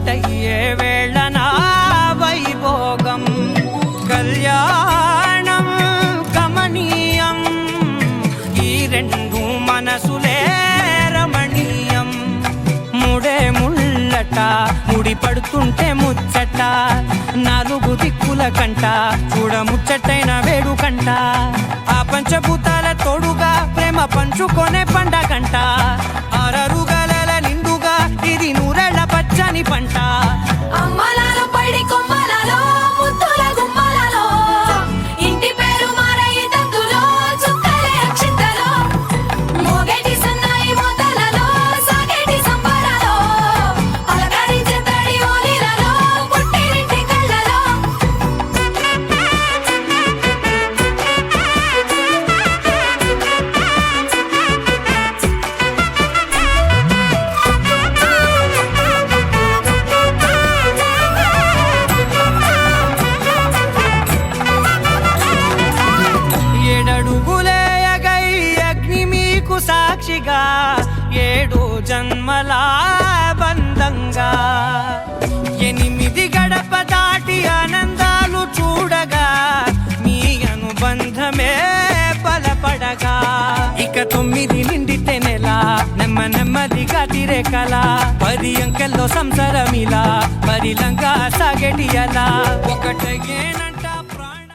ఒకటయ్యే వేళనా వైభోగం కళ్యాణం కమనీయం ఈ రెండు మనసులే రమణీయం ముడే ముళ్ళట ముడి పడుతుంటే ముచ్చట నాలుగు దిక్కుల కంట చూడ ముచ్చటైన వేడుకంట ఆ పంచభూతాల తోడుగా ప్రేమ పంచుకొనే పండగంట ఆరరుగల నిండుగా ఇది నూరెళ్ళ పచ్చని పంట అమ్మలాలో పడి కొమ్మలలో ముద్దుల గుమ్మలలో ఇంటి పేరు మారయి తందులో చుక్కలే అక్షింతలో మోగేటి సన్నాయి మోతలలో సాగేటి సంబరాలో అలకరించే తడి ఓలిలలో పుట్టినింటి కళ్ళలో ఏడడుగులేయగై అగ్ని మీకు సాక్షిగా 7 జన్మల బంధంగా 8 గడప దాటి ఆనందాలు చూడగా మీ అనుబంధమే బలపడగా ఇక 9 నిండితే నెల నెమ్మదిగా తిరే కల 10 అంకెల్లో సంసారమిలా పరిలంగా సాగేటి అలా ఒకటేనా